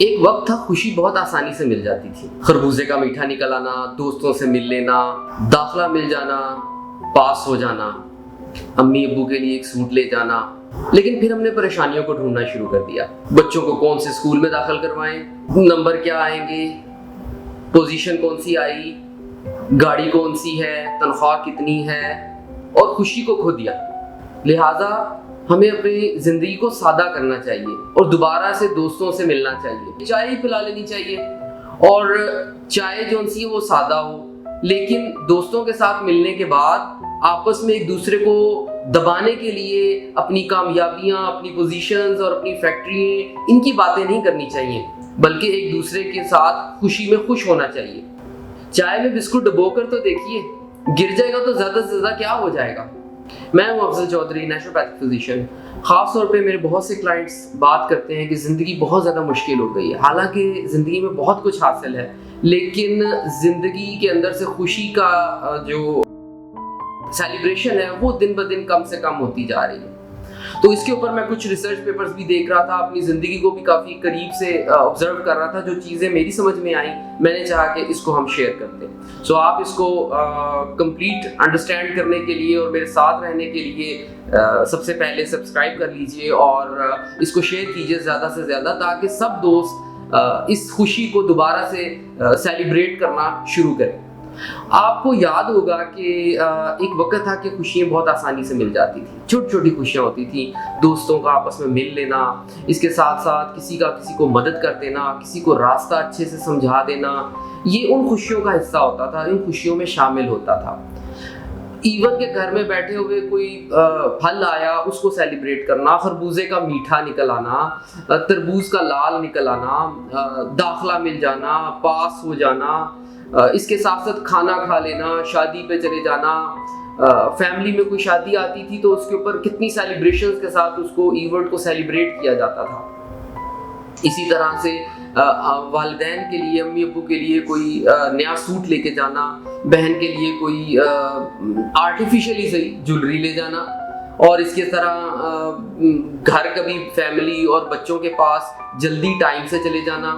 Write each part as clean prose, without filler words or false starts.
एक वक्त था खुशी बहुत आसानी से मिल जाती थी। खरबूजे का मीठा निकल आना, दोस्तों से मिल लेना, दाखला मिल जाना, पास हो जाना, अम्मी अब्बू के लिए एक सूट ले जाना। लेकिन फिर हमने परेशानियों को ढूंढना शुरू कर दिया। बच्चों को कौन से स्कूल में दाखिल करवाएं, नंबर क्या आएंगे, पोजीशन कौन सी आई, गाड़ी कौन सी है, तनख्वाह कितनी है, और खुशी को खो दिया। लिहाजा हमें अपनी जिंदगी को सादा करना चाहिए और दोबारा से दोस्तों से मिलना चाहिए। चाय ही पिला लेनी चाहिए, और चाय जो सी है वो सादा हो, लेकिन दोस्तों के साथ मिलने के बाद आपस में एक दूसरे को दबाने के लिए अपनी कामयाबियां, अपनी पोजीशंस और अपनी फैक्ट्रियां, इनकी बातें नहीं करनी चाहिए, बल्कि एक दूसरे के साथ खुशी में खुश होना चाहिए। चाय में बिस्कुट डुबोकर तो देखिए, गिर जाएगा तो ज्यादा से ज्यादा क्या हो जाएगा। मैं हूं अफजल चौधरी, नेचुरोपैथिक फिजिशियन। खास तौर पे मेरे बहुत से क्लाइंट्स बात करते हैं कि ज़िंदगी बहुत ज़्यादा मुश्किल हो गई है। हालांकि ज़िंदगी में बहुत कुछ हासिल है, लेकिन ज़िंदगी के अंदर से खुशी का जो सेलिब्रेशन है वो दिन ब दिन कम से कम होती जा रही है। तो इसके ऊपर मैं कुछ रिसर्च पेपर्स भी देख रहा था, अपनी ज़िंदगी को भी काफ़ी करीब से ऑब्जर्व कर रहा था। जो चीज़ें मेरी समझ में आई, मैंने चाहा कि इसको हम शेयर करते हैं। सो आप इसको कंप्लीट अंडरस्टैंड करने के लिए और मेरे साथ रहने के लिए सबसे पहले सब्सक्राइब कर लीजिए और इसको शेयर कीजिए ज़्यादा से ज़्यादा, ताकि सब दोस्त इस खुशी को दोबारा से सेलिब्रेट करना शुरू करें। आपको याद होगा कि एक वक्त था कि खुशियाँ बहुत आसानी से मिल जाती थी। छोटी छोटी खुशियाँ होती थी, दोस्तों का आपस में मिल लेना, इसके साथ साथ किसी को मदद कर देना, किसी को रास्ता अच्छे से समझा देना, ये उन खुशियों का हिस्सा होता था, इन खुशियों में शामिल होता था। इवन के घर में बैठे हुए कोई फल आया, उसको सेलिब्रेट करना, खरबूजे का मीठा निकल आना, तरबूज का लाल निकल आना, दाखला मिल जाना, पास हो जाना, इसके साथ साथ खाना खा लेना, शादी पे चले जाना। फैमिली में कोई शादी आती थी तो उसके ऊपर कितनी सेलिब्रेशंस के साथ उसको इवेंट को सेलिब्रेट किया जाता था। इसी तरह से वालिदैन के लिए, अम्मी अब्बू के लिए कोई नया सूट लेके जाना, बहन के लिए कोई आर्टिफिशियली सही ज्वेलरी ले जाना, और इसके तरह घर कभी फैमिली और बच्चों के पास जल्दी टाइम से चले जाना।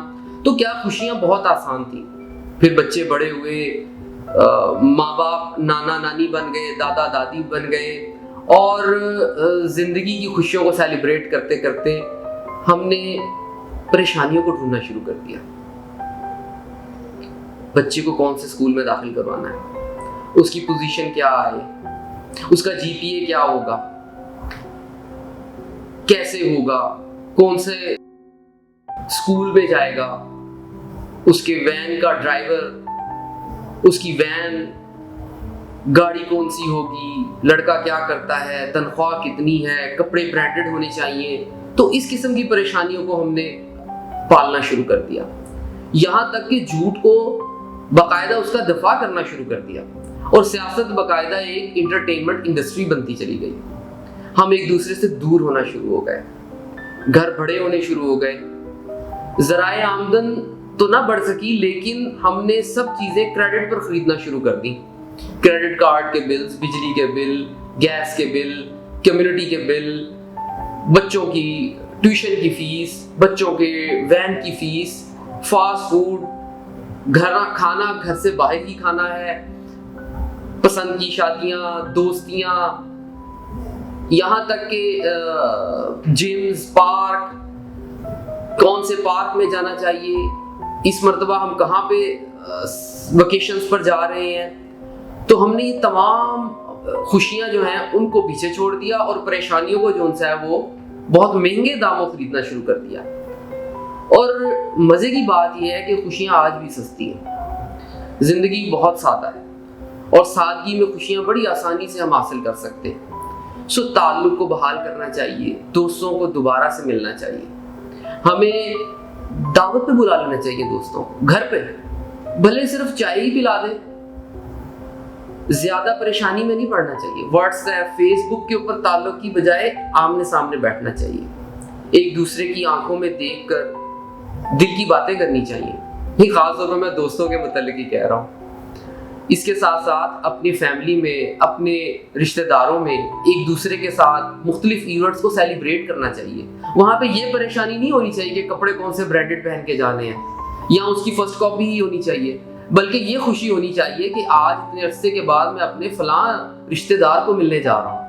तो क्या खुशियाँ बहुत आसान थी। फिर बच्चे बड़े हुए, माँ बाप नाना नानी बन गए, दादा दादी बन गए, और जिंदगी की खुशियों को सेलिब्रेट करते करते हमने परेशानियों को ढूंढना शुरू कर दिया। बच्चे को कौन से स्कूल में दाखिल करवाना है, उसकी पोजीशन क्या आए, उसका जीपीए क्या होगा, कैसे होगा, कौन से स्कूल में जाएगा, उसके वैन का ड्राइवर, उसकी वैन गाड़ी कौन सी होगी, लड़का क्या करता है, तनख्वाह कितनी है, कपड़े ब्रांडेड होने चाहिए। तो इस किस्म की परेशानियों को हमने पालना शुरू कर दिया। यहाँ तक कि झूठ को बाकायदा उसका दफा करना शुरू कर दिया, और सियासत बाकायदा एक इंटरटेनमेंट इंडस्ट्री बनती चली गई। हम एक दूसरे से दूर होना शुरू हो गए, घर बड़े होने शुरू हो गए, जराए आमदन तो ना बढ़ सकी, लेकिन हमने सब चीजें क्रेडिट पर खरीदना शुरू कर दी। क्रेडिट कार्ड के बिल्स, बिजली के बिल, गैस के बिल, कम्युनिटी के बिल, बच्चों की ट्यूशन की फीस, बच्चों के वैन की फीस, फास्ट फूड, खाना घर से बाहर ही खाना है, पसंद की शादियां, दोस्तियां, यहाँ तक कि जिम्स, पार्क, कौन से पार्क में जाना चाहिए, इस मर्तबा हम कहाँ पे वेकेशंस पर जा रहे हैं। तो हमने ये तमाम खुशियाँ जो हैं उनको पीछे छोड़ दिया, और परेशानियों को जो उनसे है वो बहुत महंगे दामों खरीदना शुरू कर दिया। और मज़े की बात यह है कि खुशियाँ आज भी सस्ती हैं। ज़िंदगी बहुत सादा है, और सादगी में खुशियाँ बड़ी आसानी से हम हासिल कर सकते हैं। सो ताल्लुक़ को बहाल करना चाहिए, दोस्तों को दोबारा से मिलना चाहिए, हमें दावत पे बुला लेना चाहिए दोस्तों घर पे, भले सिर्फ चाय ही पिला दे, ज्यादा परेशानी में नहीं पड़ना चाहिए। व्हाट्सएप, फेसबुक के ऊपर ताल्लुक की बजाय आमने सामने बैठना चाहिए, एक दूसरे की आंखों में देखकर दिल की बातें करनी चाहिए। ये खास तौर पर मैं दोस्तों के मुतालिक ही कह रहा हूँ। इसके साथ साथ अपनी फैमिली में, अपने रिश्तेदारों में एक दूसरे के साथ मुख्तलिफ इवेंट्स को सेलिब्रेट करना चाहिए। वहाँ पे ये परेशानी नहीं होनी चाहिए कि कपड़े कौन से ब्रांडेड पहन के जाने हैं या उसकी फर्स्ट कॉपी ही होनी चाहिए, बल्कि ये खुशी होनी चाहिए कि आज इतने अरसे के बाद मैं अपने फलां रिश्तेदार को मिलने जा रहा हूँ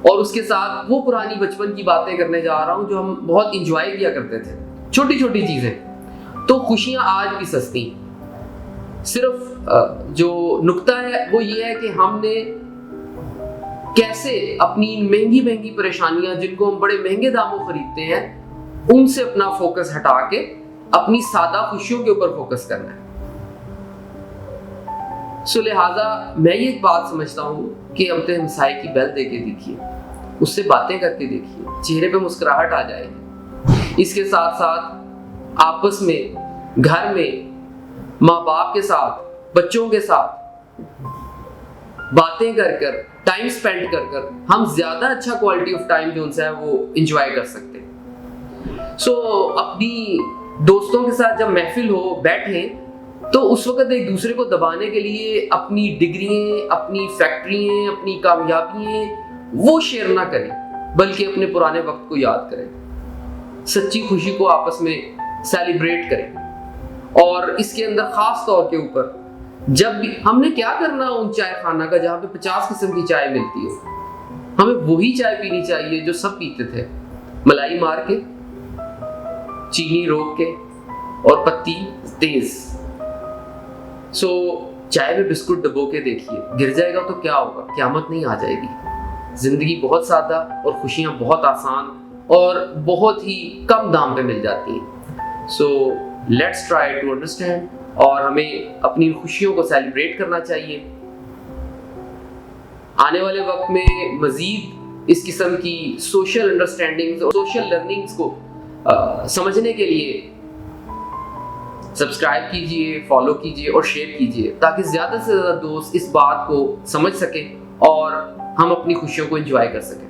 और उसके साथ वो पुरानी बचपन की बातें करने जा रहा हूँ जो हम बहुत इंजॉय किया करते थे, छोटी छोटी चीज़ें। तो खुशियाँ आज भी सस्ती। सिर्फ जो नुक्ता है वो ये है कि हमने कैसे अपनी महंगी महंगी परेशानियां जिनको हम बड़े महंगे दामों खरीदते हैं उनसे अपना फोकस हटा के अपनी सादा खुशियों के ऊपर फोकस करना है। सो लिहाजा मैं ये एक बात समझता हूँ कि अमते हमसाए की बेल दे के देखिए, उससे बातें करके देखिए, चेहरे पे मुस्कुराहट आ जाएगी। इसके साथ साथ आपस में, घर में, माँ बाप के साथ, बच्चों के साथ बातें कर कर, टाइम स्पेंड कर कर हम ज्यादा अच्छा क्वालिटी ऑफ टाइम जो उनसे है वो एंजॉय कर सकते हैं। सो अपनी दोस्तों के साथ जब महफिल हो, बैठे, तो उस वक्त एक दूसरे को दबाने के लिए अपनी डिग्रियां, अपनी फैक्ट्रियां, अपनी कामयाबियां वो शेयर ना करें, बल्कि अपने पुराने वक्त को याद करें, सच्ची खुशी को आपस में सेलिब्रेट करें। और इसके अंदर खास तौर के ऊपर जब भी हमने क्या करना उन चाय खाना का जहाँ पे 50 किस्म की चाय मिलती है, हमें वही चाय पीनी चाहिए जो सब पीते थे, मलाई मार के, चीनी रोक के और पत्ती तेज। सो चाय में बिस्कुट डबो के देखिए, गिर जाएगा तो क्या होगा, क़यामत नहीं आ जाएगी। जिंदगी बहुत सादा और खुशियाँ बहुत आसान और बहुत ही कम दाम पे मिल जाती हैं। So let's try to understand, और हमें अपनी खुशियों को सेलिब्रेट करना चाहिए। आने वाले वक्त में मजीद इस किस्म की सोशल अंडरस्टैंडिंग्स और सोशल लर्निंग्स को समझने के लिए सब्सक्राइब कीजिए, फॉलो कीजिए और शेयर कीजिए, ताकि ज़्यादा से ज़्यादा दोस्त इस बात को समझ सकें और हम अपनी खुशियों को एंजॉय कर सकें।